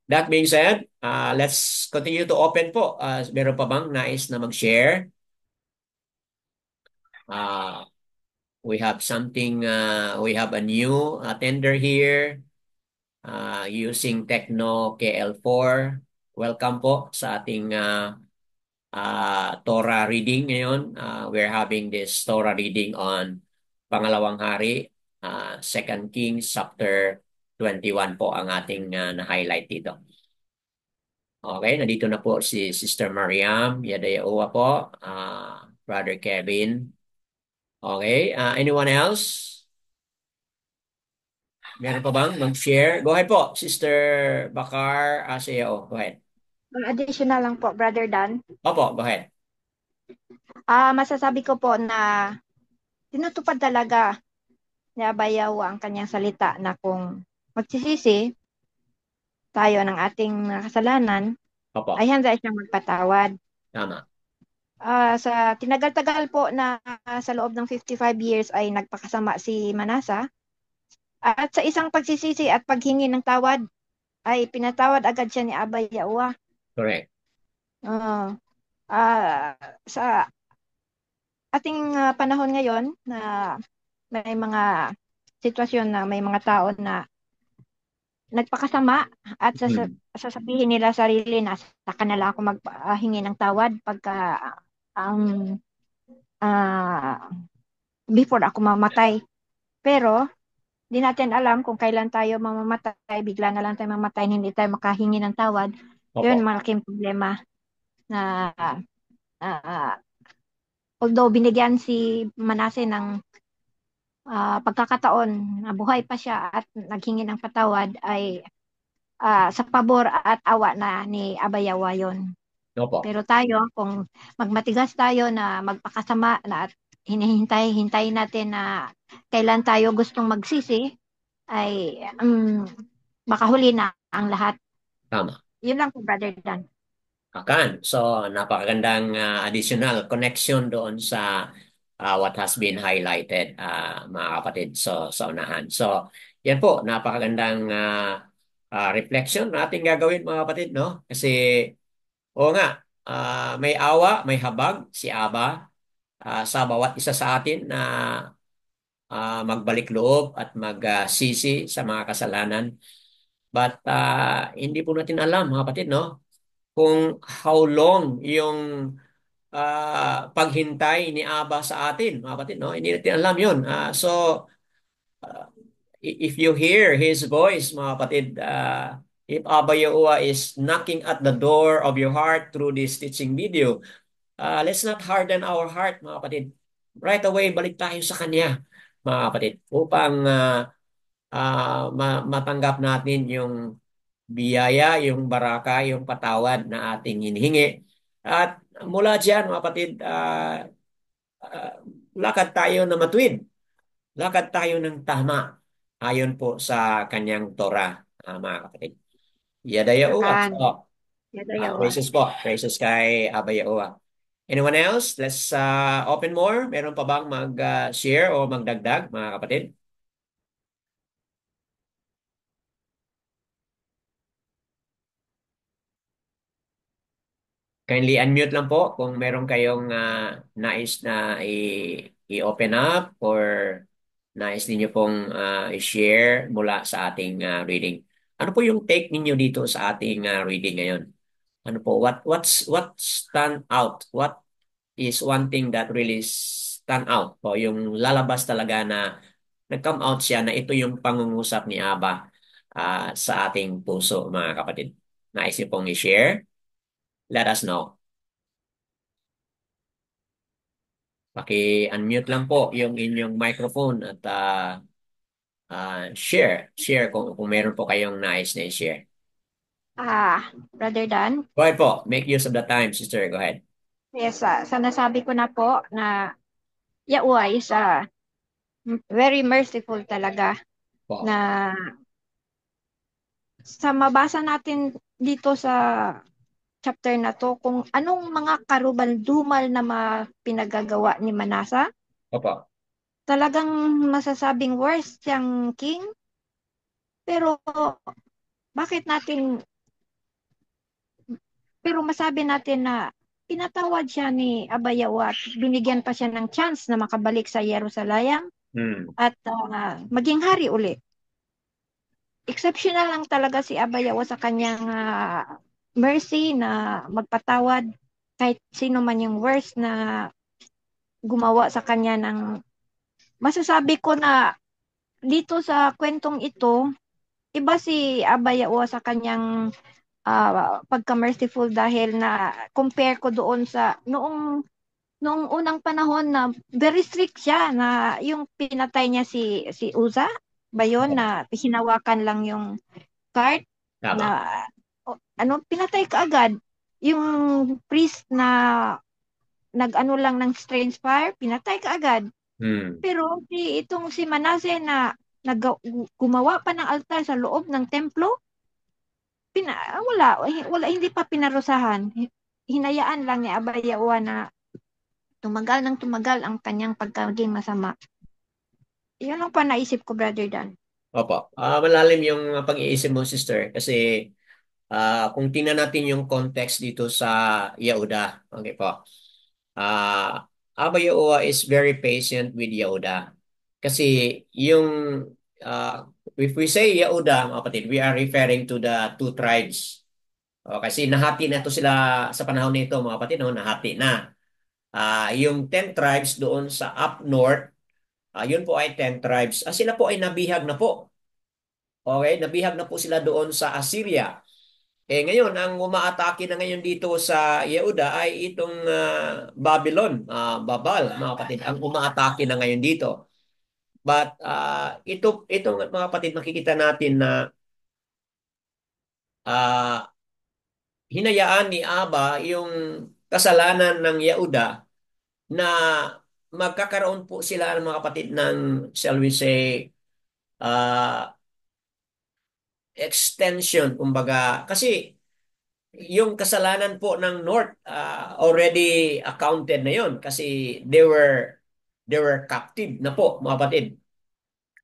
that being said, let's continue to open po. Meron pa bang nais na mag-share? We have something, we have a new attender here using Tecno KL4. Welcome po sa ating Torah reading ngayon. We're having this Torah reading on Pangalawang Hari, 2 Kings chapter 21 po ang ating na-highlight dito. Okay, nandito na po si Sister Mariam Yadayaowa po, Brother Kevin. Okay, anyone else? Meron pa bang mag-share? Go ahead po, Sister Bakar Aseo. Go ahead. Additional lang po, Brother Dan. Opo, go ahead. Masasabi ko po na tinutupad talaga ni Abayaw ang kanyang salita na kung magsisisi tayo ng ating kasalanan, Opo, ay handa siyang magpatawad. tama. Sa tinagal-tagal po na sa loob ng 55 years ay nagpakasama si Manasa, at sa isang pagsisisi at paghingi ng tawad ay pinatawad agad siya ni Abay Yawa. Correct. Sa ating panahon ngayon na may mga sitwasyon na may mga tao na nagpakasama at sasabihin nila sarili na sa kanila ako maghingi ng tawad pagka before ako mamatay. Pero di natin alam kung kailan tayo mamamatay, bigla na lang tayo mamatay, hindi tayo makahingi ng tawad. Opo. Yun, malaking problema na although binigyan si Manase ng pagkakataon na buhay pa siya at naghingi ng patawad, ay sa pabor at awa na ni Abayawa yun. Opo. Pero tayo, kung magmatigas tayo na magpakasama na at hintayin natin na kailan tayo gustong magsisi, ay makahuli na ang lahat. Tama. Yun lang po, Brother Dan. Akan. So, napakagandang additional connection doon sa what has been highlighted, mga kapatid, sa unahan. So, yan po, napakagandang reflection na ating gagawin, mga kapatid, no? Kasi, oo nga, may awa, may habag, si Aba, sa bawat isa sa atin na magbalik loob at magsisi sa mga kasalanan. But hindi po natin alam, mga kapatid, no? Kung how long yung paghintay ni Aba sa atin, mga kapatid, no? Hindi natin alam yun. So, uh, if you hear His voice, mga kapatid, if Abba Yahuwah is knocking at the door of your heart through this teaching video, let's not harden our heart, mga kapatid. Right away, balik tayo sa Kanya, mga kapatid, upang matanggap natin yung biyaya, yung baraka, yung patawad na ating hinihingi. At mula diyan, mga kapatid, uh, lakad tayo na matuwid. Lakad tayo ng tama ayon po sa kanyang Torah, mga kapatid. Yada Yahuwah. Akan. Oh, Yada yawa. praises po. Praises kay Abba Yahuwah. Anyone else? Let's open more. Meron pa bang mag-share o magdagdag, mga kapatid? Kindly unmute lang po kung meron kayong nais na i-open up or nais ninyo pong i-share mula sa ating reading. Ano po yung take ninyo dito sa ating reading ngayon? Ano po? What stand out? What is one thing that really stand out po? Yung lalabas talaga na nag-come out siya na ito yung pangungusap ni Aba sa ating puso, mga kapatid. Nais niyo pong i-share? Let us know. Paki-unmute lang po yung inyong microphone at share kung meron po kayong nais na i-share. Brother Dan, Go ahead po. Make use of the time, sister. Go ahead. yes, sa nasabi ko na po na Yahuwah is very merciful talaga Po. na sa mabasa natin dito sa chapter na to kung anong mga karubal-dumal na pinagagawa ni Manasa. Opo. Talagang masasabing worst siyang king. Pero bakit natin masabi natin na pinatawad siya ni Abayaw at binigyan pa siya ng chance na makabalik sa Jerusalem at maging hari uli. Exceptional lang talaga si Abayaw sa kanyang mercy na magpatawad kahit sino man yung worst na gumawa sa kanya ng masasabi ko na dito sa kwentong ito, iba si Abayaw sa kanyang pagka-merciful dahil na compare ko doon sa noong unang panahon na very strict siya na yung pinatay niya si Uza ba yun na hinawakan lang yung cart Tama. na pinatay ka agad yung priest na nag-ano lang ng strange fire pinatay ka agad pero itong si Manase na gumawa pa ng altar sa loob ng templo wala hindi pa pinarusahan hinayaan lang ni Abayawa na tumagal ng tumagal ang kanyang pagkaging masama. Yun lang pa naisip ko, Brother Dan. Opo. Malalim yung pag-iisip mo, sister. Kasi kung tingnan natin yung context dito sa Yehuda, okay po. Abba Yehoah is very patient with Yehuda. Kasi yung, if we say Yehuda, mga kapatid, we are referring to the two tribes. Kasi nahati na to sila sa panahon nito, mga kapatid, no? Nahati na. Yung 10 tribes doon sa up north, yun po ay 10 tribes. Sila po ay nabihag na po. Okay, nabihag na po sila doon sa Assyria. Ngayon, ang umaatake na ngayon dito sa Yehuda ay itong Babylon, Babal, mga kapatid, ang umaatake na ngayon dito. But itong mga kapatid, makikita natin na hinayaan ni Aba yung kasalanan ng Yehuda na magkakaroon po sila ng mga kapatid ng, shall we say, extension, kumbaga. Kasi yung kasalanan po ng North already accounted na yon kasi they were captive na po, mga kapatid.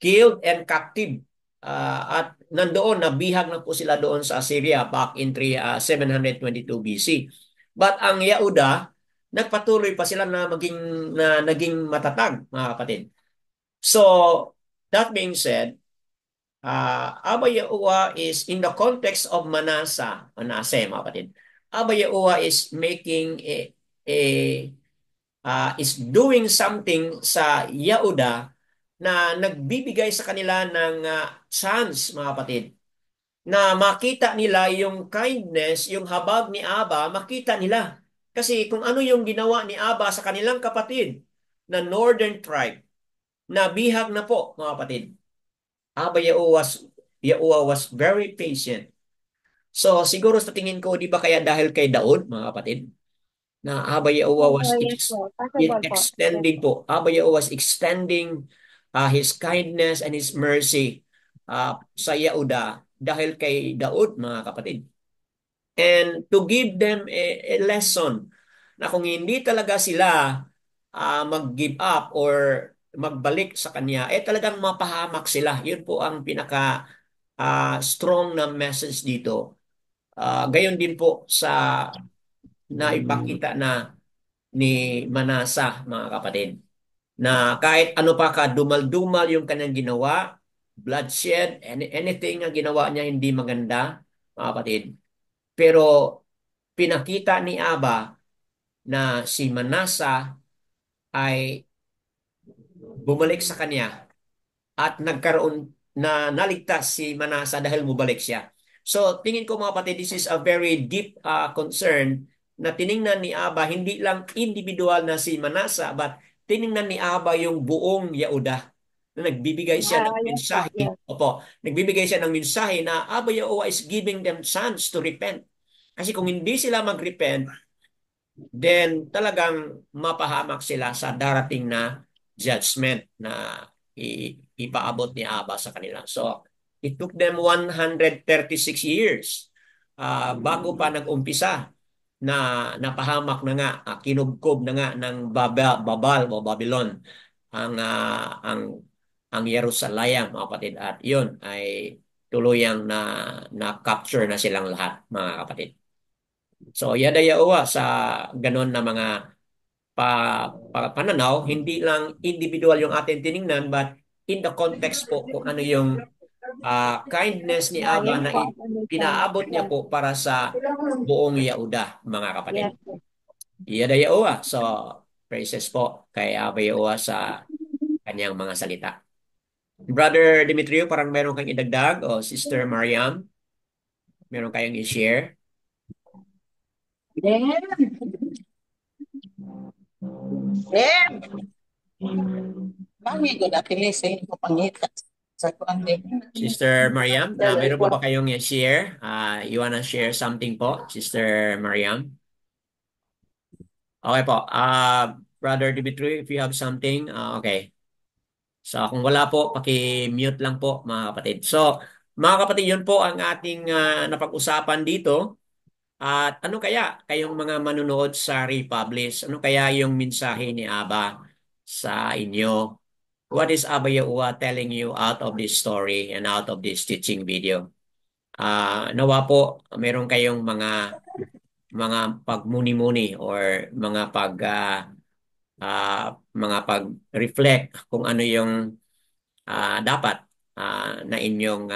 Killed and captive. At nandoon, nabihag na po sila doon sa Assyria back in 722 BC. But ang Yehuda, nagpatuloy pa sila na naging matatag, mga kapatid. So, that being said, Abba Yahuwah is in the context of Manase, mga kapatid. Abba Yahuwah is making is doing something sa Yahuda na nagbibigay sa kanila ng chance, mga kapatid, na makita nila yung kindness, yung habag ni Aba, makita nila. Kasi kung ano yung ginawa ni Aba sa kanilang kapatid na northern tribe, na bihag na po, mga kapatid. Aba Yahuwah was very patient. So siguro sa tingin ko, di ba kaya dahil kay Daud, mga kapatid, na Aba Yahuwah was Yes po. Possible po. Yes extending po. Aba Yahuwah was extending His kindness and His mercy sa Yehuda dahil kay Daud, mga kapatid. And to give them a lesson na kung hindi talaga sila mag-give up or magbalik sa kanya, talagang mapahamak sila. Yun po ang pinaka strong na message dito. Gayon din po sa naipakita na ni Manasa, mga kapatid, na kahit ano pa kadumal-dumal yung kanyang ginawa, bloodshed, anything na ginawa niya hindi maganda, mga kapatid. Pero pinakita ni Aba na si Manasa ay bumalik sa kanya at nagkaroon na naligtas si Manasa dahil mubalik siya. So tingin ko, mga kapatid, this is a very deep concern na tiningnan ni Aba hindi lang individual na si Manasa but tiningnan ni Aba yung buong Yehuda na nagbibigay siya ng yes po. mensahe. Yes. Opo, nagbibigay siya ng mensahe na Aba Yehowa is giving them chance to repent. Kasi kung hindi sila mag-repent, then talagang mapahamak sila sa darating na judgment na ipaabot ni Aba sa kanila. So, it took them 136 years bago pa nag-umpisa na napahamak na nga, kinubkob na nga ng Babal o Babylon ang ang Jerusalem, mga kapatid. At yun ay tuluyang na capture na silang lahat, mga kapatid. So, yada yawa sa ganon na mga pananaw, hindi lang individual yung atin tiningnan, but in the context po kung ano yung kindness ni Aba Yes na po. Understand. pinaabot niya po para sa buong Yahuda, mga kapatid. Yes po. Yada yawa. So, praises po kay Aba Yawa sa kanyang mga salita. Brother Demetrio, parang meron kang idagdag o Sister Mariam, meron kayong i-share? Sister Mariam, meron pa ba kayong i-share? You wanna share something po, Sister Mariam? Okay po. Brother Dimitri, if you have something, okay. So kung wala po, paki-mute lang po, mga kapatid. So, mga kapatid, yun po ang ating napag-usapan dito. At ano kaya kayong mga manunood sa Republish? Ano kaya yung mensahe ni Aba sa inyo? What is Aba Yahuwah telling you out of this story and out of this teaching video? Nawa po meron kayong mga pagmuni-muni or mga pag-reflect kung ano yung dapat na inyong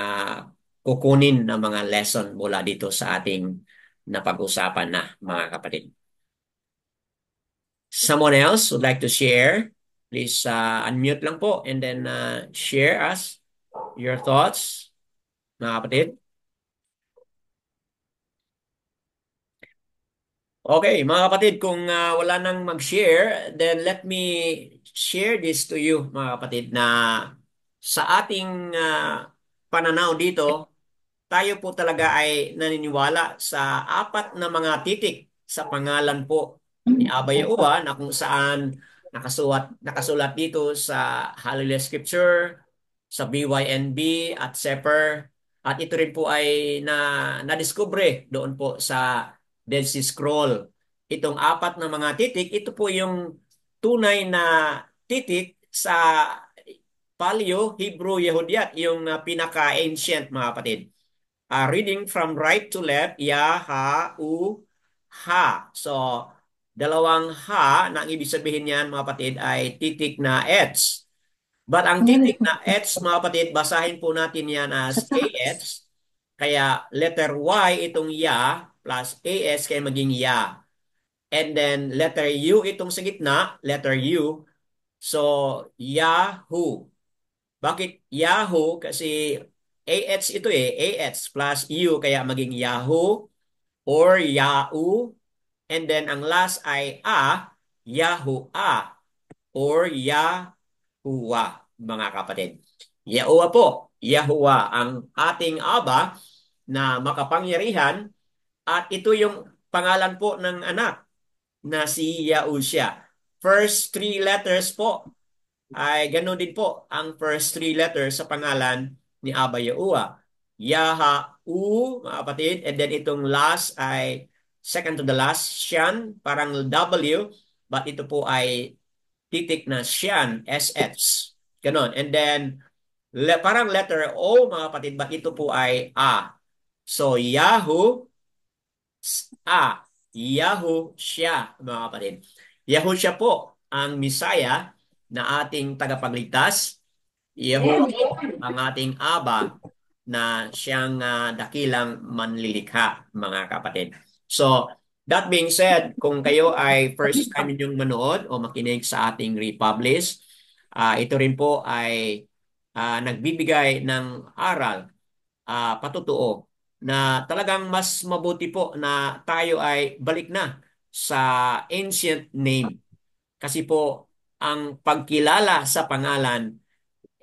kukunin na mga lesson mula dito sa ating napag-usapan na, mga kapatid. Someone else would like to share? Please unmute lang po and then share us your thoughts, mga kapatid. Okay, mga kapatid, kung wala nang mag-share, then let me share this to you, mga kapatid, na sa ating pananaw dito, tayo po talaga ay naniniwala sa apat na mga titik sa pangalan po ni Aba Yahuwah na kung saan nakasulat dito sa Hallelujah Scripture, sa BYNB at Sefer. At ito rin po ay nadiskubre doon po sa Dead Sea Scroll. Itong apat na mga titik, ito po yung tunay na titik sa Paleo Hebrew Yehudiyat, yung pinaka-ancient, mga kapatid. Reading from right to left, ya, ha, u, ha. So, dalawang ha na ang ibig sabihin niyan, mga kapatid, ay titik na H. But ang titik na H, mga kapatid, basahin po natin yan as AH. Kaya letter Y itong ya plus AS kaya maging ya. and then letter U itong sa gitna, letter U. So, Yahoo. Bakit Yahoo? Kasi AH ito AH plus U, kaya maging Yahoo or Yahoo. And then ang last ay Yahoo or Yahuwah, mga kapatid. Yahuwah po, Yahuwah ang ating Aba na makapangyarihan, at ito yung pangalan po ng anak na si Yahusha. First three letters po ay ganoon din po ang first three letters sa pangalan ni Aba Yahuwah. Yahu, mga kapatid, and then itong last ay second to the last, Shan, parang W, but ito po ay titik na Shan, SH. Ganon. And then, parang letter O, mga kapatid, but ito po ay A. So, Yahoo, Yahoo siya, mga kapatid. Yahoo siya po ang Messiah na ating tagapagligtas. Yahoo ang ating Aba na siyang dakilang manlilikha, mga kapatid. So, that being said, kung kayo ay first time ninyong manood o makinig sa ating republish, ito rin po ay nagbibigay ng aral, patutuo, na talagang mas mabuti po na tayo ay balik na sa ancient name. Kasi po, ang pagkilala sa pangalan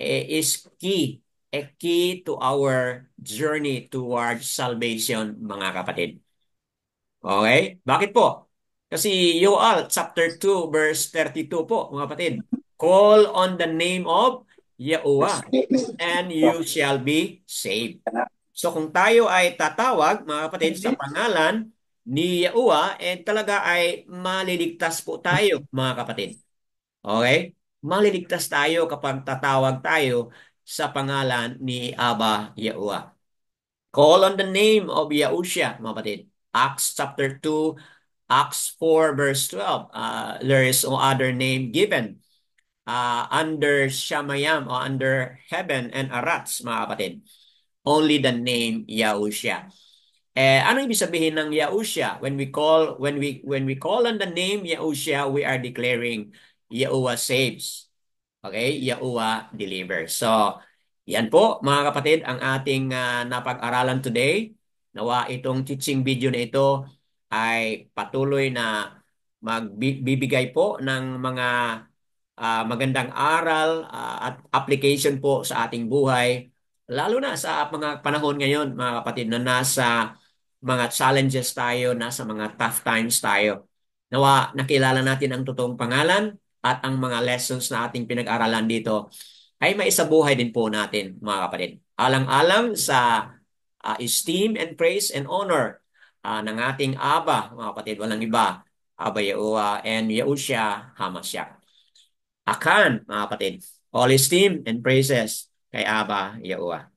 is key, a key to our journey towards salvation, mga kapatid. Okay? Bakit po? Kasi Yoel chapter 2 verse 32 po, mga kapatid. Call on the name of Yahuwah and you shall be saved. So kung tayo ay tatawag, mga kapatid, sa pangalan ni Yahuwah, talaga ay maliligtas po tayo, mga kapatid. Okay? Maliligtas tayo kapag tatawag tayo sa pangalan ni Aba Yahuwah. Call on the name of Yahusha, mga kapatid. Acts chapter 2, Acts 4 verse 12. There is no other name given under Shamayam or under heaven and arats, mga kapatid. Only the name Yahusha. Ano ibig sabihin ng Yahusha? When we call on the name Yahusha, we are declaring Yahuwah saves. Okay? Yahuwah delivers. So, yan po mga kapatid ang ating napag-aralan today. Nawa itong teaching video na ito ay patuloy na magbibigay po ng mga magandang aral at application po sa ating buhay. Lalo na sa mga panahon ngayon, mga kapatid, na nasa mga challenges tayo, nasa mga tough times tayo. Nawa nakilala natin ang totoong pangalan at ang mga lessons na ating pinag-aralan dito ay maisabuhay din po natin, mga kapatid. Alang-alang sa esteem and praise and honor ng ating Aba, mga kapatid, walang iba, Aba Yahuwah and Yahusha Hamashiach. Akan, mga kapatid, all esteem and praises kay Aba Yahuwah.